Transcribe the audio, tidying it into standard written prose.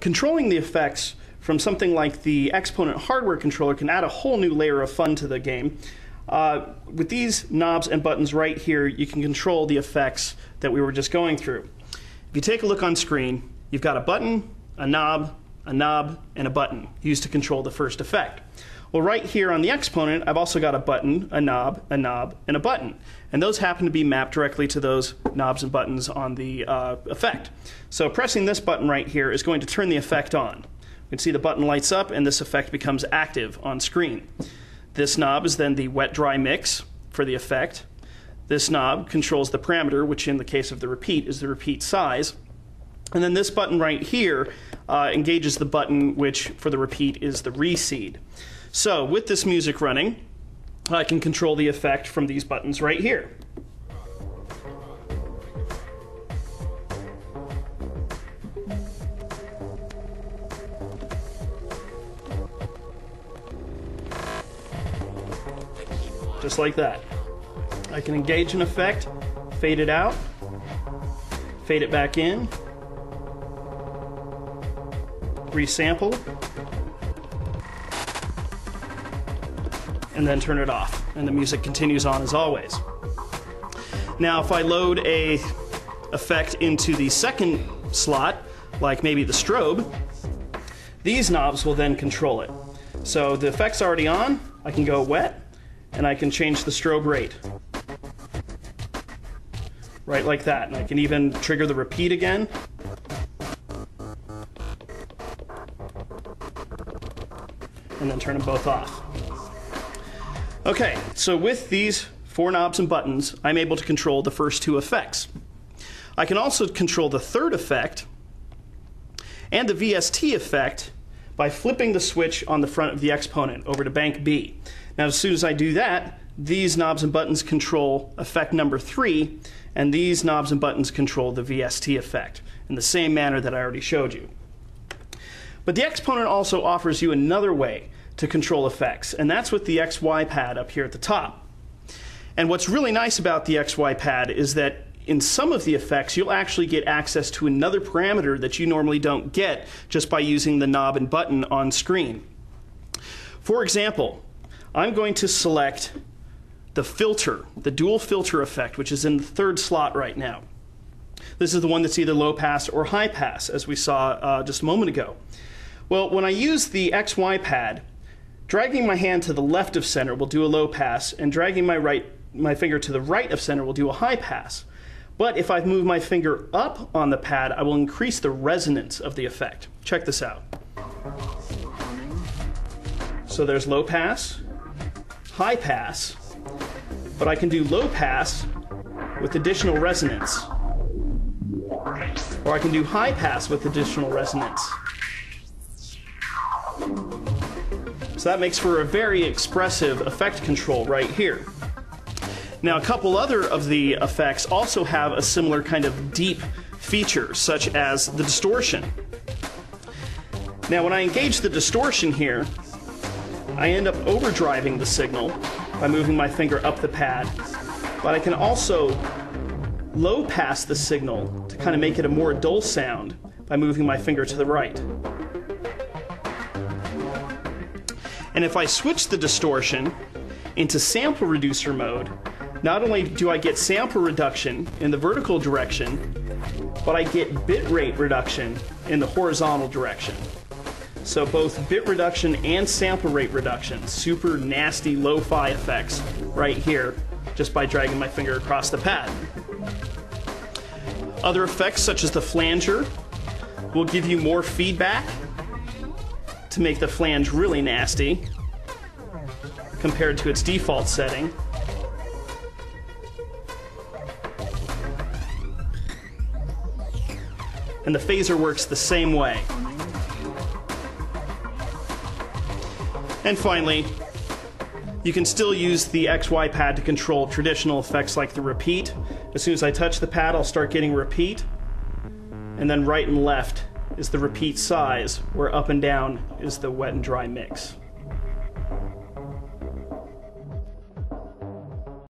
controlling the effects from something like the Exponent hardware controller can add a whole new layer of fun to the game. With these knobs and buttons right here, you can control the effects that we were just going through. If you take a look on screen, you've got a button, a knob, and a button used to control the first effect. Well, right here on the Exponent, I've also got a button, a knob, and a button. And those happen to be mapped directly to those knobs and buttons on the effect. So pressing this button right here is going to turn the effect on. You can see the button lights up and this effect becomes active on screen. This knob is then the wet-dry mix for the effect. This knob controls the parameter, which in the case of the repeat is the repeat size. And then this button right here engages the button which for the repeat is the reseed. So with this music running, I can control the effect from these buttons right here. Just like that. I can engage an effect, fade it out, fade it back in, resample, and then turn it off, and the music continues on as always. Now if I load a effect into the second slot, like maybe the strobe, these knobs will then control it. So the effect's already on, I can go wet, and I can change the strobe rate. Right like that, and I can even trigger the repeat again. And then turn them both off. Okay, so with these 4 knobs and buttons, I'm able to control the first 2 effects. I can also control the third effect and the VST effect by flipping the switch on the front of the Exponent over to bank B. Now as soon as I do that, these knobs and buttons control effect number 3, and these knobs and buttons control the VST effect in the same manner that I already showed you. But the Exponent also offers you another way to control effects, and that's with the XY pad up here at the top. And what's really nice about the XY pad is that in some of the effects you'll actually get access to another parameter that you normally don't get just by using the knob and button on screen. For example, I'm going to select the filter, the dual filter effect, which is in the 3rd slot right now. This is the one that's either low pass or high pass, as we saw just a moment ago. Well, when I use the XY pad, dragging my hand to the left of center will do a low pass, and dragging my finger to the right of center will do a high pass. But if I move my finger up on the pad, I will increase the resonance of the effect. Check this out. So there's low pass, high pass, but I can do low pass with additional resonance. Or I can do high pass with additional resonance. So that makes for a very expressive effect control right here. Now a couple other of the effects also have a similar kind of deep feature, such as the distortion. Now when I engage the distortion here, I end up overdriving the signal by moving my finger up the pad, but I can also low pass the signal to kind of make it a more dull sound by moving my finger to the right. And if I switch the distortion into sample reducer mode, not only do I get sample reduction in the vertical direction, but I get bit rate reduction in the horizontal direction. So both bit reduction and sample rate reduction, super nasty lo-fi effects right here, just by dragging my finger across the pad. Other effects such as the flanger will give you more feedback to make the flange really nasty compared to its default setting. And the phaser works the same way. And finally, you can still use the XY pad to control traditional effects like the repeat. As soon as I touch the pad, I'll start getting repeat. And then right and left is the repeat size, where up and down is the wet and dry mix.